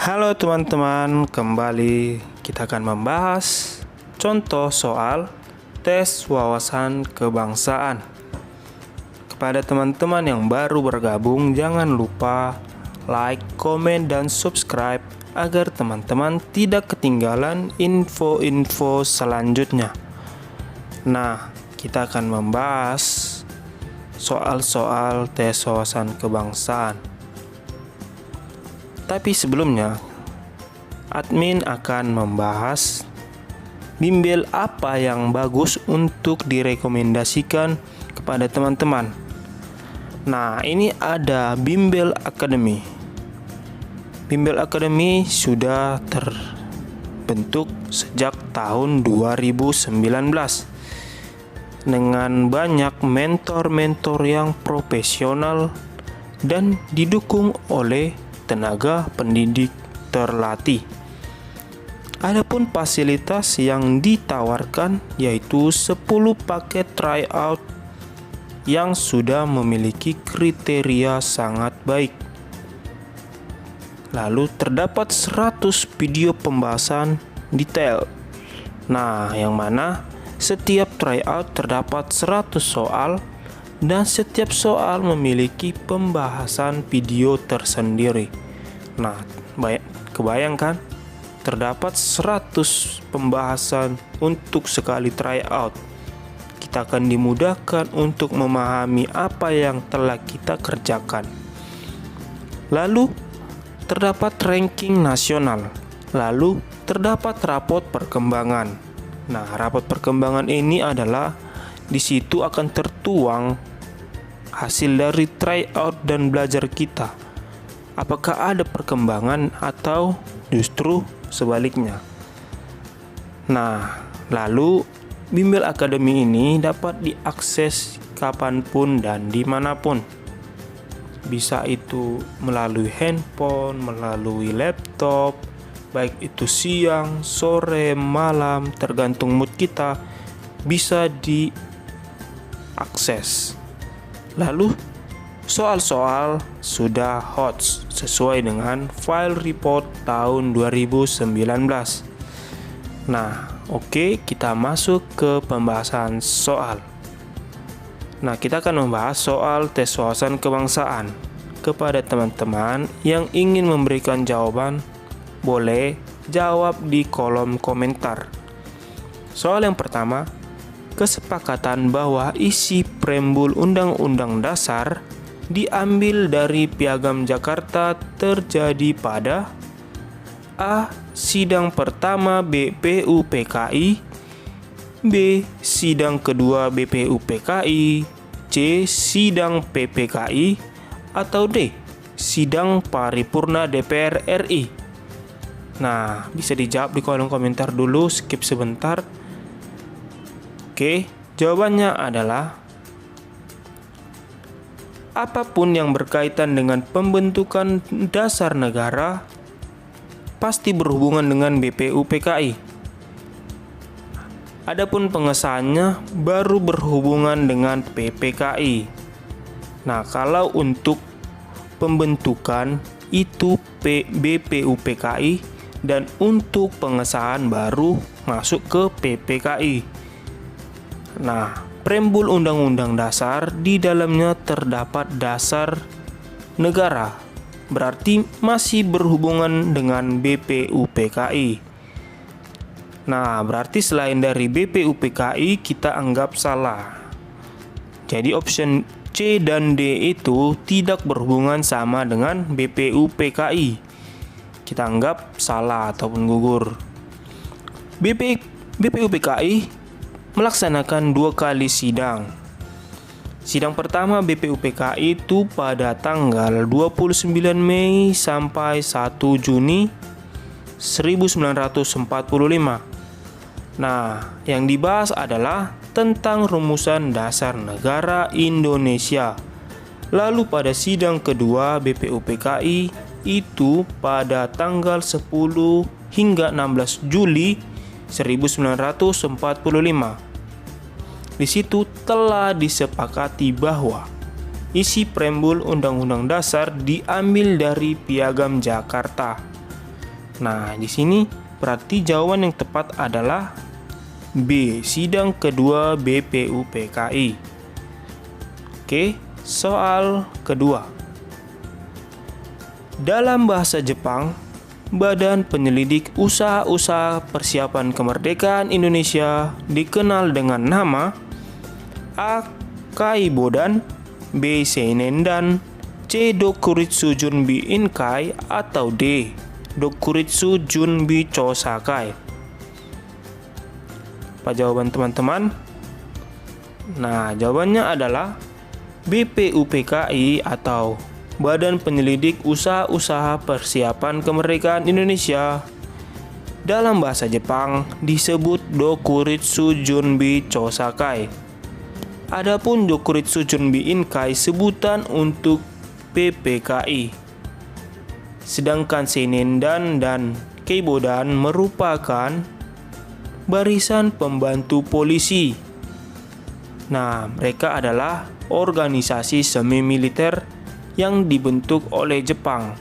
Halo teman-teman, kembali kita akan membahas contoh soal tes wawasan kebangsaan. Kepada teman-teman yang baru bergabung, jangan lupa like, komen, dan subscribe agar teman-teman tidak ketinggalan info-info selanjutnya. Nah, kita akan membahas soal-soal tes wawasan kebangsaan. Tapi sebelumnya, admin akan membahas bimbel apa yang bagus untuk direkomendasikan kepada teman-teman. Nah, ini ada Bimbel Academy. Bimbel Academy sudah terbentuk sejak tahun 2019 dengan banyak mentor-mentor yang profesional dan didukung oleh tenaga pendidik terlatih. Adapun fasilitas yang ditawarkan yaitu 10 paket tryout yang sudah memiliki kriteria sangat baik. Lalu terdapat 100 video pembahasan detail. Nah, yang mana setiap tryout terdapat 100 soal dan setiap soal memiliki pembahasan video tersendiri. Nah, kebayangkan terdapat 100 pembahasan untuk sekali tryout. Kita akan dimudahkan untuk memahami apa yang telah kita kerjakan. Lalu terdapat ranking nasional. Lalu terdapat rapot perkembangan. Nah, rapot perkembangan ini adalah di situ akan tertuang hasil dari tryout dan belajar kita. Apakah ada perkembangan atau justru sebaliknya. Nah, lalu Bimbel Academy ini dapat diakses kapanpun dan dimanapun. Bisa itu melalui handphone, melalui laptop, baik itu siang, sore, malam, tergantung mood kita, bisa diakses. Lalu soal-soal sudah hot sesuai dengan file report tahun 2019. Nah, oke, kita masuk ke pembahasan soal. Nah, kita akan membahas soal tes wawasan kebangsaan. Kepada teman-teman yang ingin memberikan jawaban, boleh jawab di kolom komentar. Soal yang pertama, kesepakatan bahwa isi preambul Undang-Undang Dasar diambil dari Piagam Jakarta terjadi pada A. Sidang pertama BPUPKI, B. Sidang kedua BPUPKI, C. Sidang PPKI, atau D. Sidang paripurna DPR RI. Nah, bisa dijawab di kolom komentar dulu, skip sebentar. Oke, jawabannya adalah apapun yang berkaitan dengan pembentukan dasar negara pasti berhubungan dengan BPUPKI. Adapun pengesahannya baru berhubungan dengan PPKI. Nah, kalau untuk pembentukan itu BPUPKI dan untuk pengesahan baru masuk ke PPKI. Nah, preambul Undang-Undang Dasar di dalamnya terdapat dasar negara, berarti masih berhubungan dengan BPUPKI. Nah, berarti selain dari BPUPKI kita anggap salah. Jadi option C dan D itu tidak berhubungan sama dengan BPUPKI. Kita anggap salah ataupun gugur. BPUPKI melaksanakan 2 kali sidang. Sidang pertama BPUPKI itu pada tanggal 29 Mei sampai 1 Juni 1945. Nah, yang dibahas adalah tentang rumusan dasar negara Indonesia. Lalu pada sidang kedua BPUPKI itu pada tanggal 10 hingga 16 Juli 1945. Di situ telah disepakati bahwa isi preambul Undang-Undang Dasar diambil dari Piagam Jakarta. Nah, di sini berarti jawaban yang tepat adalah B. Sidang kedua BPUPKI. Oke, soal kedua. Dalam bahasa Jepang, Badan Penyelidik Usaha-usaha Persiapan Kemerdekaan Indonesia dikenal dengan nama A. Kaibodan, B. Seinendan, C. Dokuritsu Junbi Inkai, atau D. Dokuritsu Junbi Chosakai. Apa jawaban teman-teman? Nah, jawabannya adalah BPUPKI atau Badan Penyelidik Usaha-usaha Persiapan Kemerdekaan Indonesia. Dalam bahasa Jepang disebut Dokuritsu Junbi Chosakai. Adapun Dokuritsu Junbi Inkai sebutan untuk PPKI. Sedangkan Seinendan dan Keibodan merupakan barisan pembantu polisi. Nah, mereka adalah organisasi semi militer yang dibentuk oleh Jepang.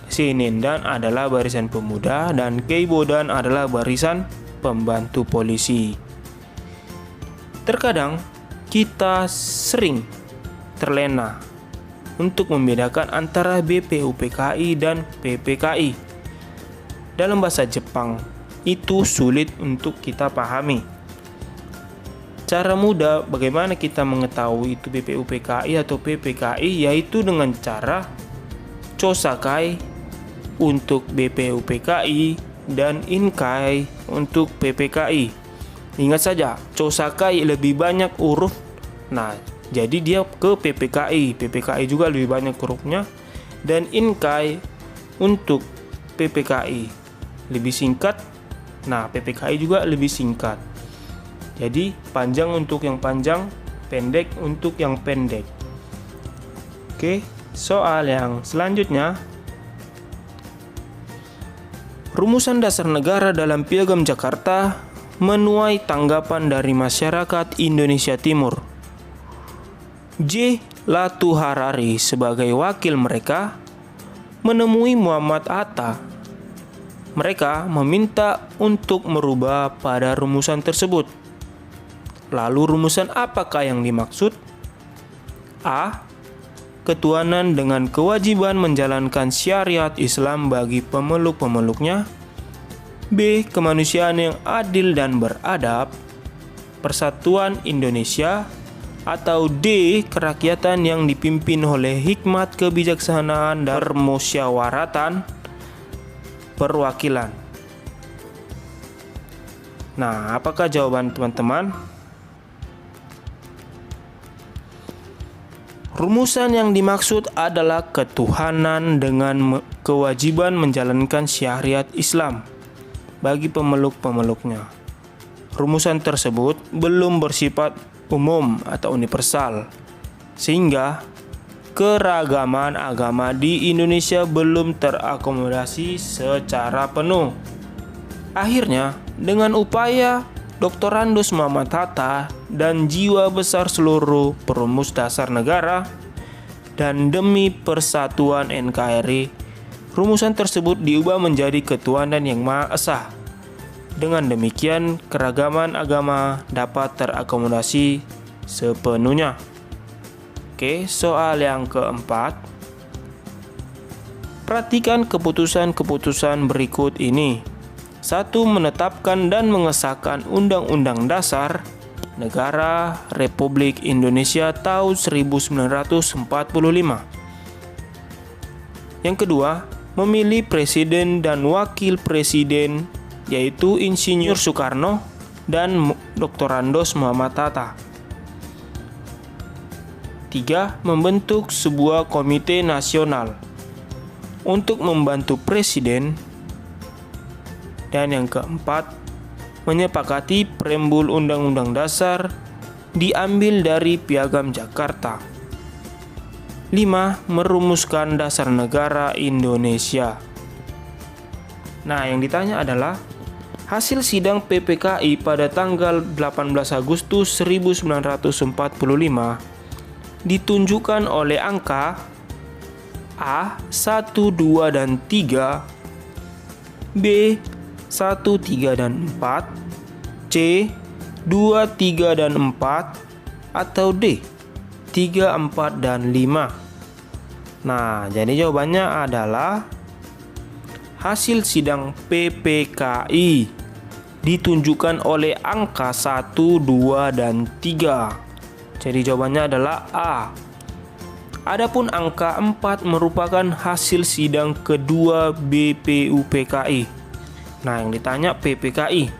Seinendan adalah barisan pemuda dan Keibodan adalah barisan pembantu polisi. Terkadang kita sering terlena untuk membedakan antara BPUPKI dan PPKI. Dalam bahasa Jepang, itu sulit untuk kita pahami. Cara mudah bagaimana kita mengetahui itu BPUPKI atau PPKI yaitu dengan cara Chosakai untuk BPUPKI dan Inkai untuk PPKI. Ingat saja, Chosakai lebih banyak huruf. Nah, jadi dia ke PPKI. PPKI juga lebih banyak hurufnya. Dan Inkai untuk PPKI lebih singkat. Nah, PPKI juga lebih singkat. Jadi panjang untuk yang panjang, pendek untuk yang pendek. Oke, soal yang selanjutnya. Rumusan dasar negara dalam Piagam Jakarta menuai tanggapan dari masyarakat Indonesia Timur. J. Latu Harari sebagai wakil mereka menemui Muhammad Hatta. Mereka meminta untuk merubah pada rumusan tersebut. Lalu rumusan apakah yang dimaksud? A. Ketuhanan dengan kewajiban menjalankan syariat Islam bagi pemeluk-pemeluknya. B. Kemanusiaan yang adil dan beradab. Persatuan Indonesia. Atau D. Kerakyatan yang dipimpin oleh hikmat, kebijaksanaan, dan permusyawaratan perwakilan. Nah, apakah jawaban teman-teman? Rumusan yang dimaksud adalah ketuhanan dengan kewajiban menjalankan syariat Islam bagi pemeluk-pemeluknya. Rumusan tersebut belum bersifat umum atau universal, sehingga keragaman agama di Indonesia belum terakomodasi secara penuh. Akhirnya, dengan upaya Dr. Andos Muhammad Hatta dan jiwa besar seluruh perumus dasar negara dan demi persatuan NKRI, rumusan tersebut diubah menjadi ketuhanan yang Maha Esa. Dengan demikian, keragaman agama dapat terakomodasi sepenuhnya. Oke, soal yang keempat. Perhatikan keputusan-keputusan berikut ini. 1. Menetapkan dan mengesahkan Undang-Undang Dasar Negara Republik Indonesia tahun 1945. Yang kedua, memilih presiden dan wakil presiden, yaitu Insinyur Soekarno dan Dr. Andos Muhammad Hatta. 3. Membentuk sebuah komite nasional untuk membantu presiden. Dan yang keempat, menyepakati preambul Undang-Undang Dasar diambil dari Piagam Jakarta. 5. Merumuskan dasar negara Indonesia. Nah, yang ditanya adalah hasil sidang PPKI pada tanggal 18 Agustus 1945 ditunjukkan oleh angka A, 1, 2, dan 3, B. 1, 3, dan 4, C. 2, 3, dan 4, atau D. 3, 4, dan 5. Nah, jadi jawabannya adalah hasil sidang PPKI ditunjukkan oleh angka 1, 2, dan 3. Jadi jawabannya adalah A. Adapun angka 4 merupakan hasil sidang kedua BPUPKI. Nah, yang ditanya PPKI.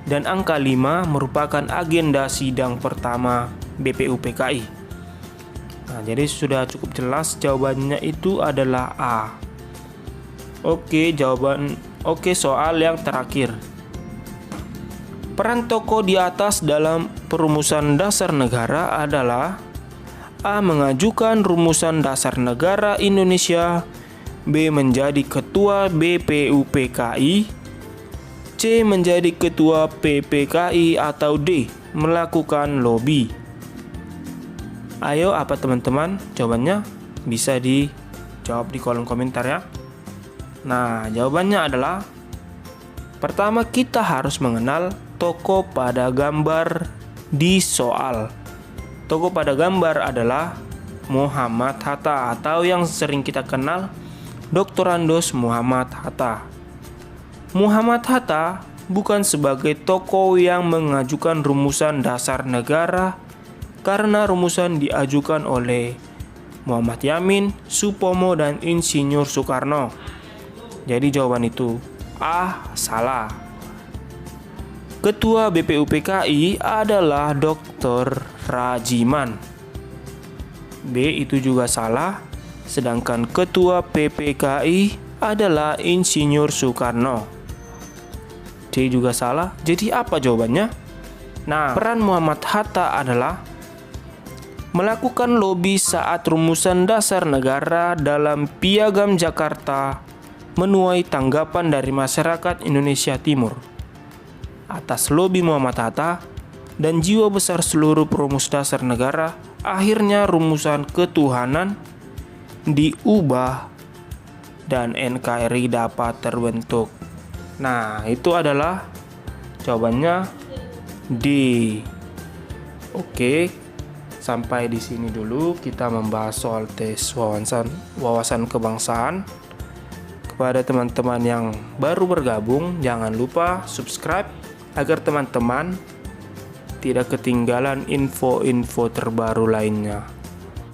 Dan angka 5 merupakan agenda sidang pertama BPUPKI. Nah, jadi sudah cukup jelas jawabannya itu adalah A. Oke, soal yang terakhir. Peran tokoh di atas dalam perumusan dasar negara adalah A. Mengajukan rumusan dasar negara Indonesia, B. Menjadi ketua BPUPKI, C. Menjadi ketua PPKI, atau D. Melakukan lobby. Ayo, apa teman-teman? Jawabannya bisa dijawab di kolom komentar ya. Nah, jawabannya adalah pertama, kita harus mengenal tokoh pada gambar di soal. Tokoh pada gambar adalah Muhammad Hatta, atau yang sering kita kenal Dr. Andos Muhammad Hatta. Muhammad Hatta bukan sebagai tokoh yang mengajukan rumusan dasar negara, karena rumusan diajukan oleh Muhammad Yamin, Supomo, dan Insinyur Soekarno. Jadi jawaban itu A. Salah. Ketua BPUPKI adalah Dr. Rajiman. B. Itu juga salah. Sedangkan ketua PPKI adalah Insinyur Soekarno. D juga salah. Jadi apa jawabannya? Nah, peran Muhammad Hatta adalah melakukan lobi saat rumusan dasar negara dalam Piagam Jakarta menuai tanggapan dari masyarakat Indonesia Timur. Atas lobi Muhammad Hatta dan jiwa besar seluruh perumus dasar negara, akhirnya rumusan ketuhanan diubah dan NKRI dapat terbentuk. Nah, itu adalah jawabannya D. Oke, sampai di sini dulu kita membahas soal tes wawasan kebangsaan. Kepada teman-teman yang baru bergabung, jangan lupa subscribe agar teman-teman tidak ketinggalan info-info terbaru lainnya.